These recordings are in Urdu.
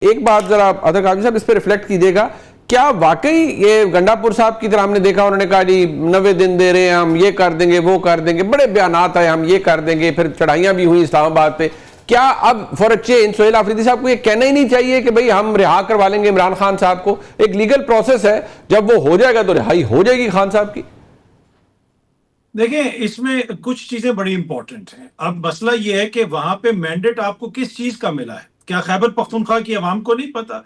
ایک بات ذرا ادھر قاضی صاحب اس پہ ریفلیکٹ کیجیے گا، کیا واقعی یہ گنڈاپور صاحب کی طرح ہم نے دیکھا انہوں نے کہا جی 90 دن دے رہے ہیں ہم، یہ کر دیں گے وہ کر دیں گے، بڑے بیانات آئے ہم یہ کر دیں گے، پھر چڑھائیاں بھی ہوئی اسلام آباد پہ، کیا اب for a change Sohail Afridi صاحب کو یہ کہنا ہی نہیں چاہیے کہ بھئی ہم رہا کروا لیں گے عمران خان صاحب کو؟ ایک لیگل پروسیس ہے، جب وہ ہو جائے گا تو رہائی ہو جائے گی خان صاحب کی۔ دیکھیں اس میں کچھ چیزیں بڑی امپورٹنٹ ہیں۔ اب مسئلہ یہ ہے کہ وہاں پہ مینڈیٹ آپ کو کس چیز کا ملا ہے؟ کیا خیبر پختونخوا کی عوام کو نہیں پتا؟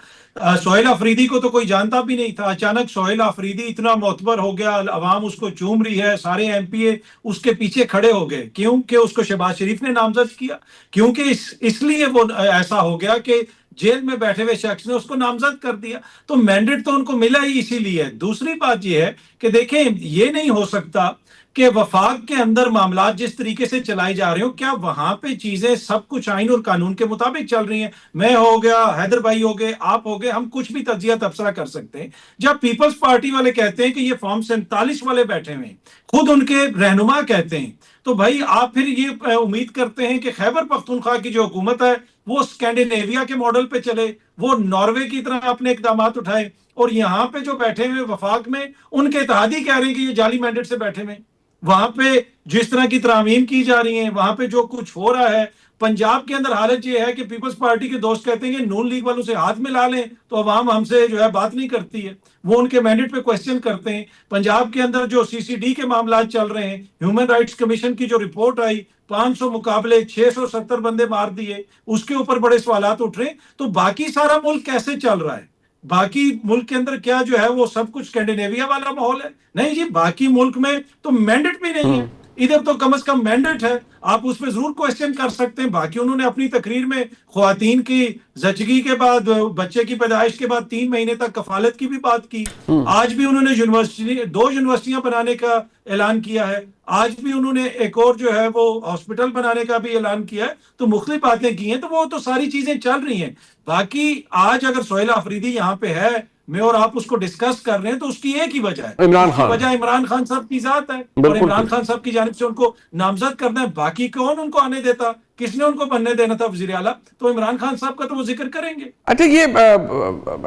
سہیل آفریدی کو تو کوئی جانتا بھی نہیں تھا، اچانک سہیل آفریدی اتنا معتبر ہو گیا، عوام اس کو چوم رہی ہے، سارے ایم پی اے اس کے پیچھے کھڑے ہو گئے کیونکہ اس کو شہباز شریف نے نامزد کیا، کیونکہ اس لیے وہ ایسا ہو گیا کہ جیل میں بیٹھے ہوئے شخص نے اس کو نامزد کر دیا، تو مینڈیٹ تو ان کو ملا ہی اسی لیے۔ دوسری بات یہ ہے کہ دیکھیں یہ نہیں ہو سکتا کہ وفاق کے اندر معاملات جس طریقے سے چلائے جا رہے ہوں، کیا وہاں پہ چیزیں سب کچھ آئین اور قانون کے مطابق چل رہی ہیں؟ میں ہو گیا، حیدر بھائی ہو گئے، آپ ہو گئے، ہم کچھ بھی تجزیہ تبصرہ کر سکتے ہیں۔ جب پیپلز پارٹی والے کہتے ہیں کہ یہ فارم 47 والے بیٹھے ہوئے ہیں، خود ان کے رہنما کہتے ہیں، تو بھائی آپ پھر یہ امید کرتے ہیں کہ خیبر پختونخوا کی جو حکومت ہے وہ اسکینڈینیویا کے ماڈل پہ چلے، وہ ناروے کی طرح اپنے اقدامات اٹھائے، اور یہاں پہ جو بیٹھے ہوئے وفاق میں ان کے اتحادی کہہ رہے ہیں کہ یہ جعلی مینڈیٹ سے بیٹھے ہوئے ہیں۔ وہاں پہ جس طرح کی ترامیم کی جا رہی ہیں، وہاں پہ جو کچھ ہو رہا ہے، پنجاب کے اندر حالت یہ ہے کہ پیپلز پارٹی کے دوست کہتے ہیں کہ نون لیگ والوں سے ہاتھ ملا لیں تو عوام ہم سے جو ہے بات نہیں کرتی ہے، وہ ان کے مینڈیٹ پہ کوسچن کرتے ہیں۔ پنجاب کے اندر جو سی سی ڈی کے معاملات چل رہے ہیں، ہیومن رائٹس کمیشن کی جو رپورٹ آئی، 500 مقابلے 670 بندے مار دیے، اس کے اوپر بڑے سوالات اٹھ رہے ہیں۔ تو باقی سارا ملک کیسے چل رہا ہے؟ باقی ملک کے اندر کیا جو ہے وہ سب کچھ اسکینڈینیویا والا ماحول ہے؟ نہیں جی، باقی ملک میں تو مینڈیٹ بھی نہیں ہے، ادھر تو کم از کم مینڈیٹ ہے، آپ اس پہ ضرور کوسچن کر سکتے ہیں۔ باقی انہوں نے اپنی تقریر میں خواتین کی زچگی کے بعد، بچے کی پیدائش کے بعد 3 مہینے تک کفالت کی بھی بات کی۔ آج بھی انہوں نے دو یونیورسٹیاں بنانے کا اعلان کیا ہے، آج بھی انہوں نے ایک اور جو ہے وہ ہاسپٹل بنانے کا بھی اعلان کیا ہے، تو مختلف باتیں کی ہیں، تو وہ تو ساری چیزیں چل رہی ہیں۔ باقی آج اگر سہیل آفریدی یہاں پہ ہے، میں اور آپ اس کو ڈسکس کر رہے ہیں، تو اس کی ایک ہی وجہ ہے، عمران اس کی خان، وجہ عمران خان صاحب کی ذات ہے، اور بالکل عمران خان صاحب کی جانب سے ان کو نامزد کرنا ہے۔ باقی کون ان کو آنے دیتا؟ کس نے ان کو بننے دینا تھا وزیر اعلیٰ؟ تو عمران خان صاحب کا تو وہ ذکر کریں گے۔ اچھا یہ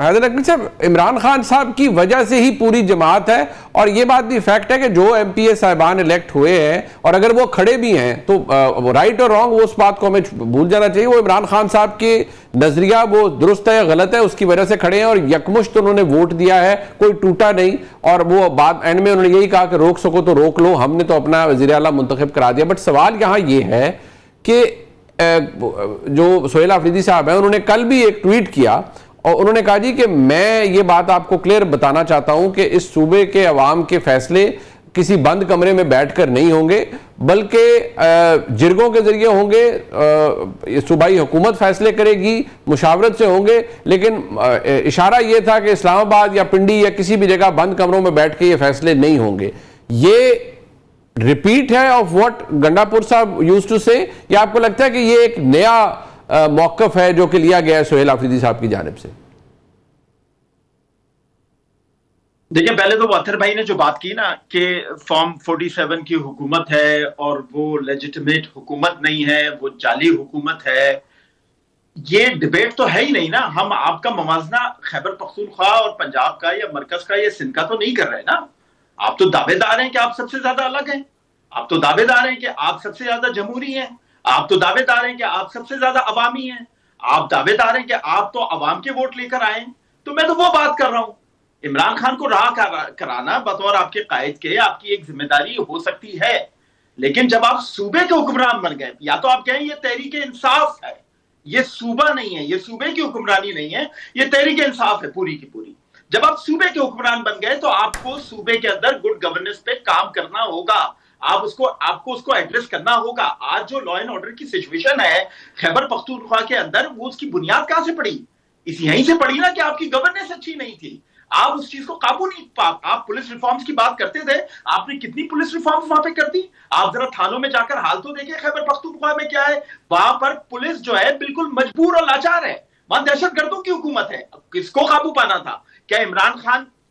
حیدر اکمل صاحب، عمران خان صاحب کی وجہ سے ہی پوری جماعت ہے، اور یہ بات بھی فیکٹ ہے کہ جو ایم پی اے صاحبان الیکٹ ہوئے ہیں، اور اگر وہ کھڑے بھی ہیں تو رائٹ اور رانگ وہ اس بات کو ہمیں بھول جانا چاہیے، وہ عمران خان صاحب کے نظریہ وہ درست ہے یا غلط ہے اس کی وجہ سے کھڑے ہیں، اور یکمشت انہوں نے ووٹ دیا ہے، کوئی ٹوٹا نہیں، اور وہ بات اینڈ میں انہوں نے یہی کہا کہ روک سکو تو روک لو، ہم نے تو اپنا وزیر اعلیٰ منتخب کرا دیا۔ بٹ سوال یہاں یہ ہے کہ جو سہیل آفریدی صاحب ہیں، انہوں نے کل بھی ایک ٹویٹ کیا اور انہوں نے کہا جی کہ میں یہ بات آپ کو کلیئر بتانا چاہتا ہوں کہ اس صوبے کے عوام کے فیصلے کسی بند کمرے میں بیٹھ کر نہیں ہوں گے، بلکہ جرگوں کے ذریعے ہوں گے، صوبائی حکومت فیصلے کرے گی، مشاورت سے ہوں گے، لیکن اشارہ یہ تھا کہ اسلام آباد یا پنڈی یا کسی بھی جگہ بند کمروں میں بیٹھ کے یہ فیصلے نہیں ہوں گے۔ یہ ریپیٹ ہے آف واٹ گنڈاپور صاحب یوز ٹو سے، یا آپ کو لگتا ہے کہ یہ ایک نیا موقف ہے جو کہ لیا گیا ہے سہیل آفریدی صاحب کی جانب سے؟ دیکھیں، پہلے تو واطر بھائی نے جو بات کی نا کہ فارم 47 کی حکومت ہے اور وہ لیجیٹمیٹ حکومت نہیں ہے، وہ جعلی حکومت ہے، یہ ڈیبیٹ تو ہے ہی نہیں نا۔ ہم آپ کا موازنہ خیبر پختونخوا اور پنجاب کا یا مرکز کا یا سندھ کا تو نہیں کر رہے نا۔ آپ تو دعوے دار ہیں کہ آپ سب سے زیادہ الگ ہیں، آپ تو دعوے دار ہیں کہ آپ سب سے زیادہ جمہوری ہیں، آپ تو دعوے دار ہیں کہ آپ سب سے زیادہ عوامی ہیں، آپ دعوے دار ہیں کہ آپ تو عوام کے ووٹ لے کر آئے ہیں۔ تو میں تو وہ بات کر رہا ہوں، عمران خان کو راہ کرانا بطور آپ کے قائد کے آپ کی ایک ذمہ داری ہو سکتی ہے، لیکن جب آپ صوبے کے حکمران بن گئے، یا تو آپ کہیں یہ تحریک انصاف ہے، یہ صوبہ نہیں ہے، یہ صوبے کی حکمرانی نہیں ہے، یہ تحریک انصاف ہے پوری کی پوری۔ جب آپ صوبے کے حکمران بن گئے تو آپ کو صوبے کے اندر گڈ گورننس پہ کام کرنا ہوگا، آپ کو اس کو ایڈریس کرنا ہوگا۔ آج جو لا اینڈ آرڈر کی سچویشن ہے خیبر پختونخوا کے اندر، وہ اس کی بنیاد کہاں سے پڑی؟ یہیں سے پڑی نا کہ آپ کی گورننس اچھی نہیں تھی، آپ اس چیز کو قابو نہیں پا۔ آپ پولیس ریفارمز کی بات کرتے تھے، آپ نے کتنی پولیس ریفارمز وہاں پہ کر دی؟ آپ ذرا تھانوں میں جا کر حال تو دیکھیں خیبر پختونخوا میں کیا ہے۔ وہاں پر پولیس جو ہے بالکل مجبور اور لاچار ہے، وہاں دہشت گردوں کی حکومت ہے۔ کس کو قابو پانا تھا؟ کیا عمران خان